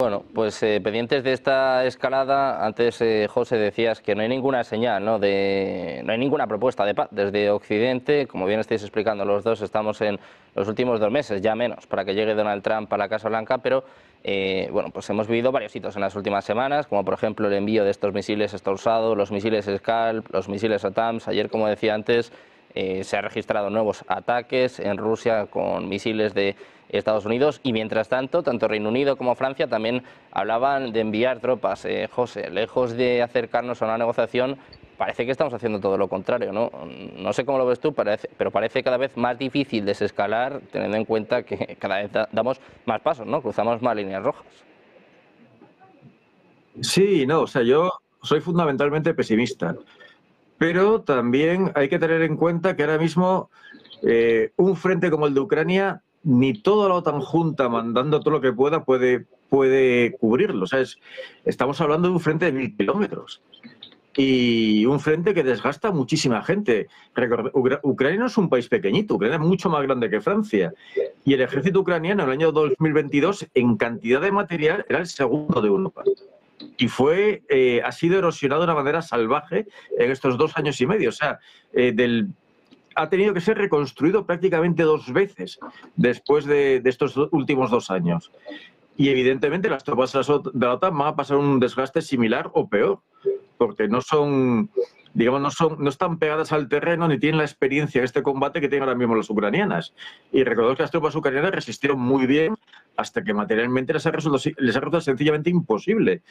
Bueno, pues pendientes de esta escalada, antes José decías que no hay ninguna señal, ¿no? No hay ninguna propuesta de paz desde Occidente, como bien estáis explicando los dos, estamos en los últimos 2 meses, ya menos, para que llegue Donald Trump a la Casa Blanca, pero bueno, pues hemos vivido varios hitos en las últimas semanas, como por ejemplo el envío de estos misiles Storm, los misiles Scalp, los misiles ATAMS. Ayer, como decía antes, se han registrado nuevos ataques en Rusia con misiles de Estados Unidos, y mientras tanto, tanto Reino Unido como Francia también hablaban de enviar tropas. José, lejos de acercarnos a una negociación, parece que estamos haciendo todo lo contrario, ¿no? No sé cómo lo ves tú, pero parece cada vez más difícil desescalar, teniendo en cuenta que cada vez damos más pasos, ¿no? Cruzamos más líneas rojas. Sí, no, o sea, yo soy fundamentalmente pesimista, pero también hay que tener en cuenta que ahora mismo un frente como el de Ucrania, ni toda la OTAN junta mandando todo lo que puede cubrirlo. O sea, estamos hablando de un frente de 1000 kilómetros y un frente que desgasta a muchísima gente. Ucrania no es un país pequeñito, Ucrania es mucho más grande que Francia. Y el ejército ucraniano en el año 2022, en cantidad de material, era el segundo de Europa. Y ha sido erosionado de una manera salvaje en estos 2 años y medio. O sea, ha tenido que ser reconstruido prácticamente 2 veces después de estos últimos 2 años. Y evidentemente las tropas de la OTAN van a pasar un desgaste similar o peor, porque no están pegadas al terreno ni tienen la experiencia en este combate que tienen ahora mismo las ucranianas. Y recordad que las tropas ucranianas resistieron muy bien hasta que materialmente les ha resultado sencillamente imposible.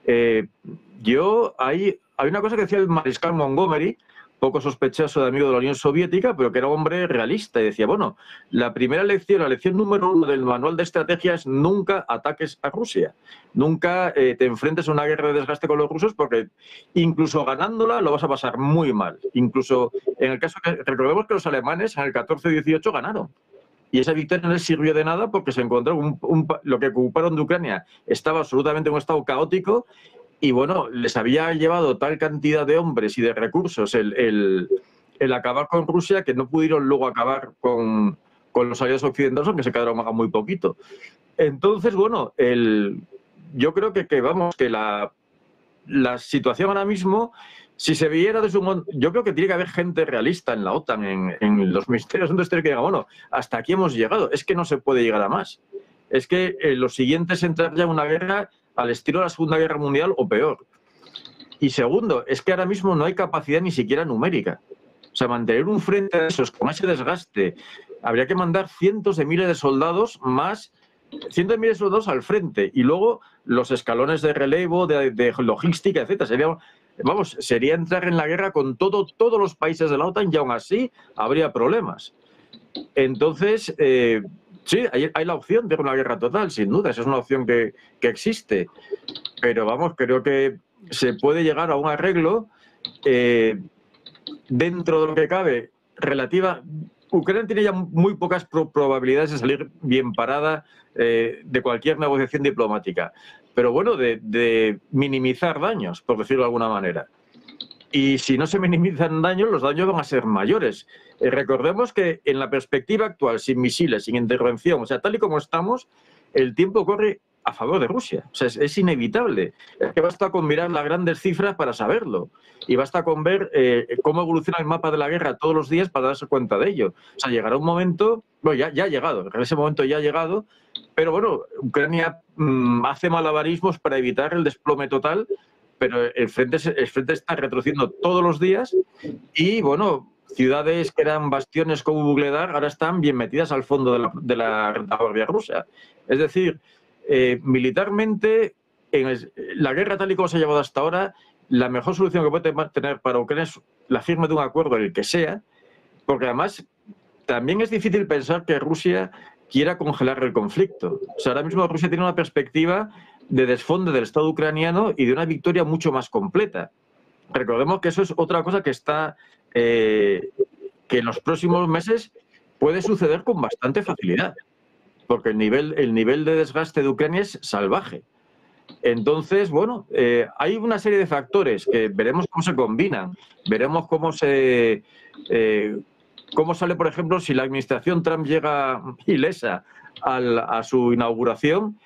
Hay una cosa que decía el mariscal Montgomery, poco sospechoso de amigo de la Unión Soviética, pero que era un hombre realista, y decía, bueno, la lección número 1 del manual de estrategia es nunca ataques a Rusia, nunca te enfrentes a una guerra de desgaste con los rusos, porque incluso ganándola lo vas a pasar muy mal. Incluso en el caso que recordemos que los alemanes en el 14-18 ganaron. Y esa victoria no les sirvió de nada porque se encontró lo que ocuparon de Ucrania estaba absolutamente en un estado caótico. Y bueno, les había llevado tal cantidad de hombres y de recursos el acabar con Rusia, que no pudieron luego acabar con los aliados occidentales, aunque se quedaron a muy poquito. Entonces, bueno, yo creo que la situación ahora mismo, si se viera desde yo creo que tiene que haber gente realista en la OTAN, en los ministerios, entonces que diga, bueno, hasta aquí hemos llegado, es que no se puede llegar a más. Es que lo siguiente es entrar ya en una guerra al estilo de la Segunda Guerra Mundial o peor. Y segundo, es que ahora mismo no hay capacidad ni siquiera numérica. O sea, mantener un frente de esos con ese desgaste, habría que mandar cientos de miles de soldados al frente, y luego los escalones de relevo, de logística, etcétera. Sería entrar en la guerra con todos los países de la OTAN, y aún así habría problemas. Entonces, sí, hay la opción de una guerra total, sin duda, esa es una opción que existe. Pero vamos, creo que se puede llegar a un arreglo dentro de lo que cabe Ucrania tiene ya muy pocas probabilidades de salir bien parada de cualquier negociación diplomática, pero bueno, de minimizar daños, por decirlo de alguna manera. Y si no se minimizan daños, los daños van a ser mayores. Recordemos que en la perspectiva actual, sin misiles, sin intervención, o sea, tal y como estamos, el tiempo corre a favor de Rusia. O sea, es inevitable. Es que basta con mirar las grandes cifras para saberlo. Y basta con ver cómo evoluciona el mapa de la guerra todos los días para darse cuenta de ello. O sea, llegará un momento, bueno, ya ha llegado, en ese momento ya ha llegado, pero bueno, Ucrania hace malabarismos para evitar el desplome total, pero el frente está retrocediendo todos los días y, bueno, ciudades que eran bastiones como Vuhledar ahora están bien metidas al fondo de la retaguardia rusa. Es decir, militarmente, la guerra tal y como se ha llevado hasta ahora, la mejor solución que puede tener para Ucrania es la firma de un acuerdo, el que sea, porque además también es difícil pensar que Rusia quiera congelar el conflicto. O sea, ahora mismo Rusia tiene una perspectiva de desfonde del Estado ucraniano y de una victoria mucho más completa. Recordemos que eso es otra cosa que que en los próximos meses puede suceder con bastante facilidad, porque el nivel de desgaste de Ucrania es salvaje. Entonces, bueno, hay una serie de factores que veremos cómo se combinan, veremos cómo sale, por ejemplo, si la administración Trump llega ilesa a su inauguración,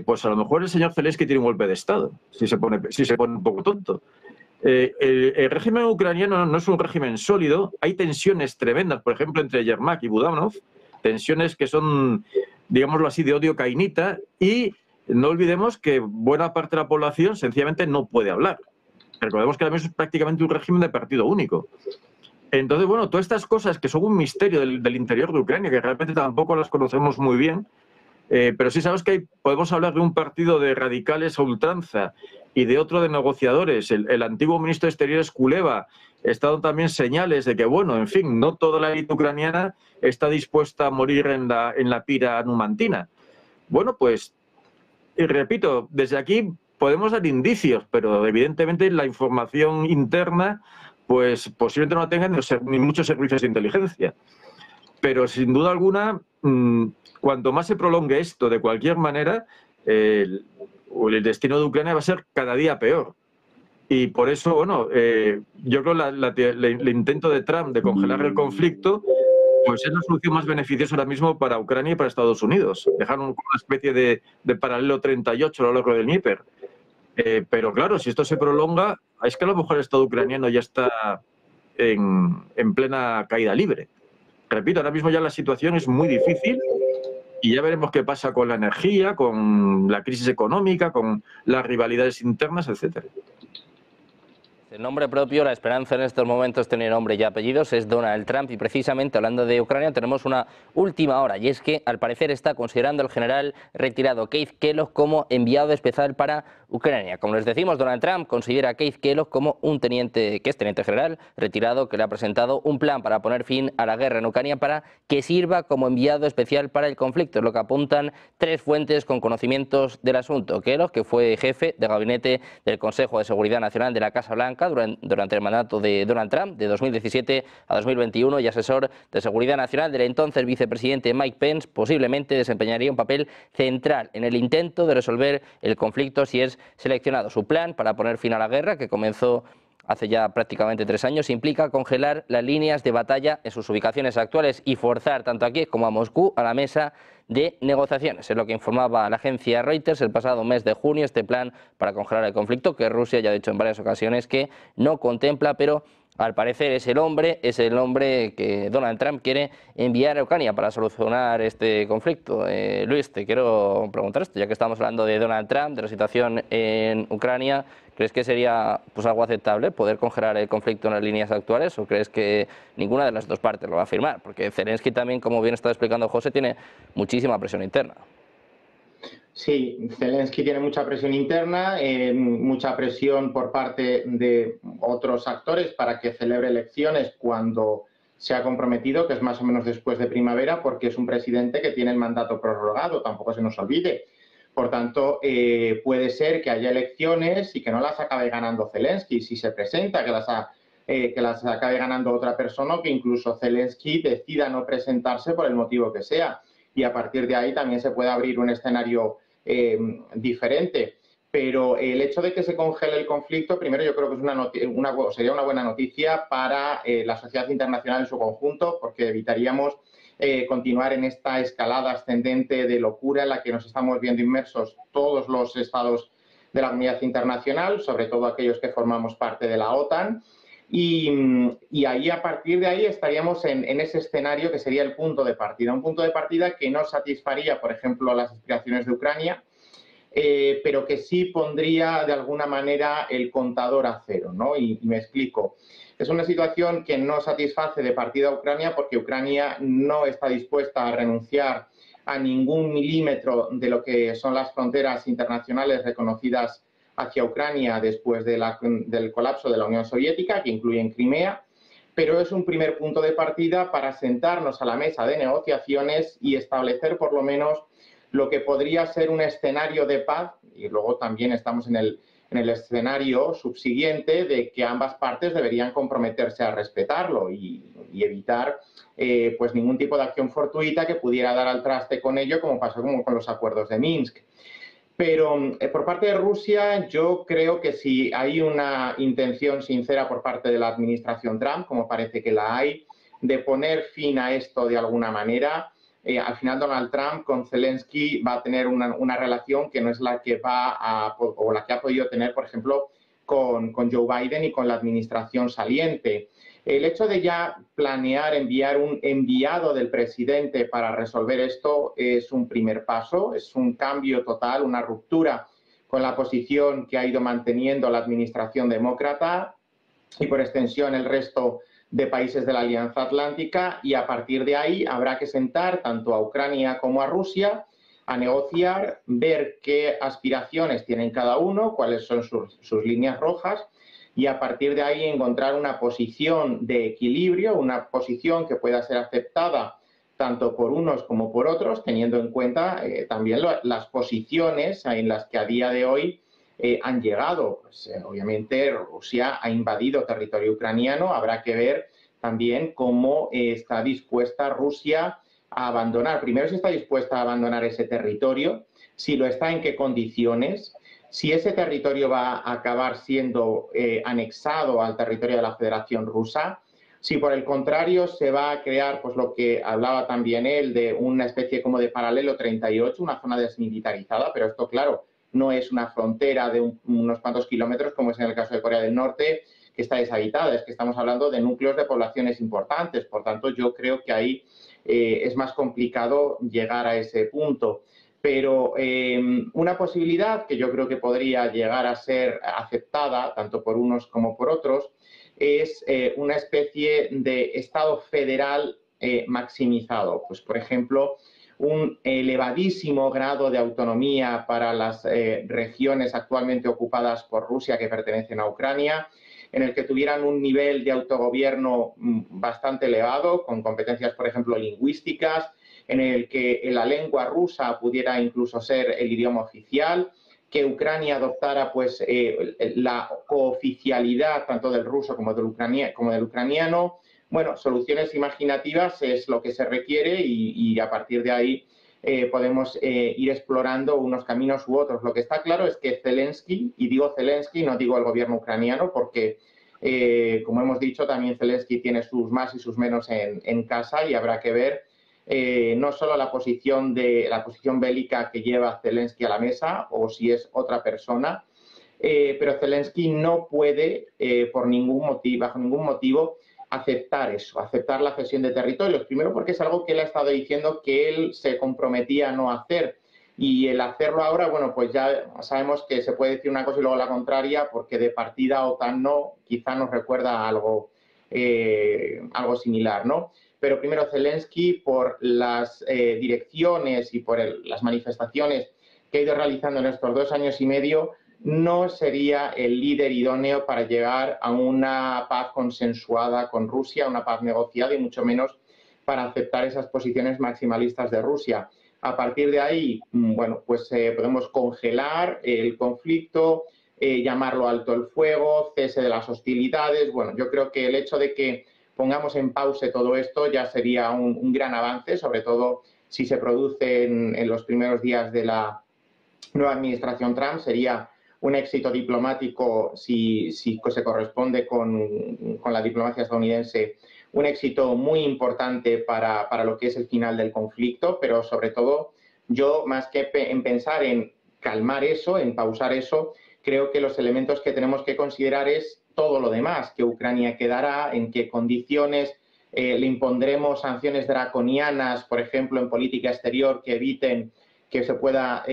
pues a lo mejor el señor Zelensky tiene un golpe de Estado, si se pone un poco tonto. El régimen ucraniano no es un régimen sólido, hay tensiones tremendas, por ejemplo, entre Yermak y Budanov, tensiones que son, digámoslo así, de odio cainita, y no olvidemos que buena parte de la población sencillamente no puede hablar. Recordemos que ahora mismo es prácticamente un régimen de partido único. Entonces, bueno, todas estas cosas que son un misterio del interior de Ucrania, que realmente tampoco las conocemos muy bien, pero sí sabemos que podemos hablar de un partido de radicales a ultranza y de otro de negociadores. El antiguo ministro de Exteriores, Kuleva, está dando también señales de que, bueno, en fin, no toda la élite ucraniana está dispuesta a morir en la pira numantina. Bueno, pues, y repito, desde aquí podemos dar indicios, pero evidentemente la información interna, pues posiblemente no la tengan ni muchos servicios de inteligencia. Pero sin duda alguna, cuanto más se prolongue esto, de cualquier manera, el destino de Ucrania va a ser cada día peor. Y por eso, bueno, yo creo que el intento de Trump de congelar el conflicto, pues es la solución más beneficiosa ahora mismo para Ucrania y para Estados Unidos. Dejar una especie de paralelo 38 a lo largo del Dnieper. Pero claro, si esto se prolonga, es que a lo mejor el Estado ucraniano ya está en plena caída libre. Repito, ahora mismo ya la situación es muy difícil y ya veremos qué pasa con la energía, con la crisis económica, con las rivalidades internas, etcétera. El nombre propio, la esperanza en estos momentos tiene nombre y apellidos, es Donald Trump, y precisamente hablando de Ucrania tenemos una última hora, y es que al parecer está considerando el general retirado Keith Kellogg como enviado especial para Ucrania. Como les decimos, Donald Trump considera a Keith Kellogg como un teniente, que es teniente general retirado, que le ha presentado un plan para poner fin a la guerra en Ucrania para que sirva como enviado especial para el conflicto, es lo que apuntan tres fuentes con conocimientos del asunto. Kellogg, que fue jefe de gabinete del Consejo de Seguridad Nacional de la Casa Blanca durante el mandato de Donald Trump, de 2017 a 2021, y asesor de Seguridad Nacional del entonces vicepresidente Mike Pence, posiblemente desempeñaría un papel central en el intento de resolver el conflicto si es seleccionado. Su plan para poner fin a la guerra, que comenzó hace ya prácticamente 3 años, implica congelar las líneas de batalla en sus ubicaciones actuales y forzar tanto a Kiev como a Moscú a la mesa de negociaciones. Es lo que informaba la agencia Reuters el pasado mes de junio, este plan para congelar el conflicto, que Rusia ya ha dicho en varias ocasiones que no contempla, pero al parecer es el hombre que Donald Trump quiere enviar a Ucrania para solucionar este conflicto. Luis, te quiero preguntar esto, ya que estamos hablando de Donald Trump, de la situación en Ucrania. ¿Crees que sería algo aceptable poder congelar el conflicto en las líneas actuales, o crees que ninguna de las dos partes lo va a firmar? Porque Zelensky también, como bien está explicando José, tiene muchísima presión interna. Sí, Zelensky tiene mucha presión interna, mucha presión por parte de otros actores para que celebre elecciones cuando se ha comprometido, que es más o menos después de primavera, porque es un presidente que tiene el mandato prorrogado, tampoco se nos olvide. Por tanto, puede ser que haya elecciones y que no las acabe ganando Zelensky. Si se presenta que las acabe ganando otra persona, o que incluso Zelensky decida no presentarse por el motivo que sea. Y a partir de ahí también se puede abrir un escenario diferente. Pero el hecho de que se congele el conflicto, primero yo creo que es sería una buena noticia para la sociedad internacional en su conjunto, porque evitaríamos continuar en esta escalada ascendente de locura en la que nos estamos viendo inmersos todos los estados de la comunidad internacional, sobre todo aquellos que formamos parte de la OTAN. Y ahí, a partir de ahí, estaríamos en ese escenario que sería el punto de partida. Un punto de partida que no satisfaría, por ejemplo, las aspiraciones de Ucrania, pero que sí pondría de alguna manera el contador a cero, ¿no? Y me explico. Es una situación que no satisface de partida a Ucrania, porque Ucrania no está dispuesta a renunciar a ningún milímetro de lo que son las fronteras internacionales reconocidas hacia Ucrania después del colapso de la Unión Soviética, que incluyen Crimea, pero es un primer punto de partida para sentarnos a la mesa de negociaciones y establecer por lo menos lo que podría ser un escenario de paz, y luego también estamos en el escenario subsiguiente de que ambas partes deberían comprometerse a respetarlo y evitar pues ningún tipo de acción fortuita que pudiera dar al traste con ello, como pasó con los acuerdos de Minsk. Pero por parte de Rusia, yo creo que si hay una intención sincera por parte de la administración Trump, como parece que la hay, de poner fin a esto de alguna manera, al final Donald Trump con Zelensky va a tener una relación que no es la que o la que ha podido tener, por ejemplo, con Joe Biden y con la administración saliente. El hecho de ya planear enviar un enviado del presidente para resolver esto es un primer paso, es un cambio total, una ruptura con la posición que ha ido manteniendo la administración demócrata y por extensión el resto de países de la Alianza Atlántica, y a partir de ahí habrá que sentar tanto a Ucrania como a Rusia a negociar, ver qué aspiraciones tienen cada uno, cuáles son sus líneas rojas, y a partir de ahí encontrar una posición de equilibrio, una posición que pueda ser aceptada tanto por unos como por otros, teniendo en cuenta también las posiciones en las que a día de hoy han llegado. Pues, obviamente Rusia ha invadido territorio ucraniano, habrá que ver también cómo está dispuesta Rusia a abandonar. Primero, si está dispuesta a abandonar ese territorio, si lo está, en qué condiciones, si ese territorio va a acabar siendo anexado al territorio de la Federación Rusa, si por el contrario se va a crear, pues lo que hablaba también él, de una especie como de paralelo 38, una zona desmilitarizada, pero esto, claro, no es una frontera de unos cuantos kilómetros, como es en el caso de Corea del Norte, que está deshabitada, es que estamos hablando de núcleos de poblaciones importantes, por tanto yo creo que ahí es más complicado llegar a ese punto. Pero una posibilidad que yo creo que podría llegar a ser aceptada, tanto por unos como por otros, es una especie de Estado federal maximizado. Pues, por ejemplo, un elevadísimo grado de autonomía para las regiones actualmente ocupadas por Rusia que pertenecen a Ucrania, en el que tuvieran un nivel de autogobierno bastante elevado, con competencias, por ejemplo, lingüísticas, en el que la lengua rusa pudiera incluso ser el idioma oficial, que Ucrania adoptara pues, la cooficialidad tanto del ruso como del ucraniano. Bueno, soluciones imaginativas es lo que se requiere y a partir de ahí podemos ir explorando unos caminos u otros. Lo que está claro es que Zelensky, y digo Zelensky, no digo el gobierno ucraniano, porque como hemos dicho, también Zelensky tiene sus más y sus menos en casa y habrá que ver no solo la posición bélica que lleva Zelensky a la mesa o si es otra persona, pero Zelensky no puede bajo ningún motivo aceptar eso, aceptar la cesión de territorios. Primero porque es algo que él ha estado diciendo que él se comprometía a no hacer. Y el hacerlo ahora, bueno, pues ya sabemos que se puede decir una cosa y luego la contraria, porque de partida OTAN no, quizá nos recuerda a algo similar, ¿no? Pero primero Zelensky, por las direcciones y por las manifestaciones que ha ido realizando en estos 2 años y medio, no sería el líder idóneo para llegar a una paz consensuada con Rusia, una paz negociada y mucho menos para aceptar esas posiciones maximalistas de Rusia. A partir de ahí, bueno, pues podemos congelar el conflicto, llamarlo alto el fuego, cese de las hostilidades. Bueno, yo creo que el hecho de que pongamos en pausa todo esto ya sería un gran avance, sobre todo si se produce en los primeros días de la nueva administración Trump. Sería un éxito diplomático si se corresponde con la diplomacia estadounidense, un éxito muy importante para lo que es el final del conflicto, pero sobre todo yo, más que en pensar en calmar eso, en pausar eso, creo que los elementos que tenemos que considerar es todo lo demás, que Ucrania quedará, en qué condiciones le impondremos sanciones draconianas, por ejemplo, en política exterior que eviten que se pueda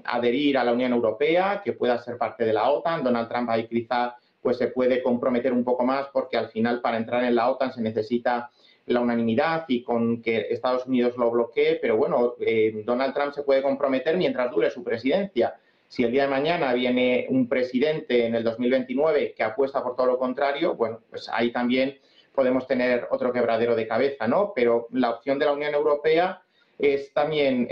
adherir a la Unión Europea, que pueda ser parte de la OTAN. Donald Trump ahí quizá pues, se puede comprometer un poco más porque al final para entrar en la OTAN se necesita la unanimidad y con que Estados Unidos lo bloquee, pero bueno, Donald Trump se puede comprometer mientras dure su presidencia. Si el día de mañana viene un presidente en el 2029 que apuesta por todo lo contrario, bueno, pues ahí también podemos tener otro quebradero de cabeza, ¿no? Pero la opción de la Unión Europea es también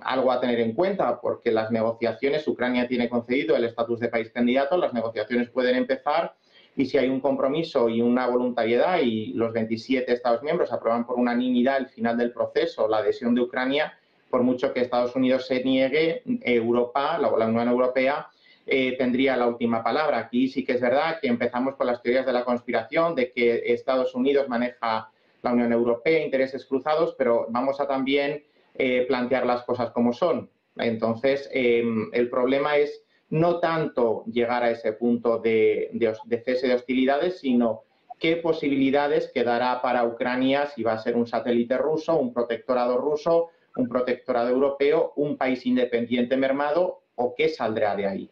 algo a tener en cuenta, porque las negociaciones, Ucrania tiene concedido el estatus de país candidato, las negociaciones pueden empezar y si hay un compromiso y una voluntariedad y los 27 Estados miembros aprueban por unanimidad el final del proceso, la adhesión de Ucrania, por mucho que Estados Unidos se niegue, Europa, la Unión Europea, tendría la última palabra. Aquí sí que es verdad que empezamos con las teorías de la conspiración, de que Estados Unidos maneja la Unión Europea, intereses cruzados, pero vamos a también plantear las cosas como son. Entonces, el problema es no tanto llegar a ese punto de cese de hostilidades, sino qué posibilidades quedará para Ucrania si va a ser un satélite ruso, un protectorado ruso, un protectorado europeo, un país independiente mermado, o qué saldrá de ahí.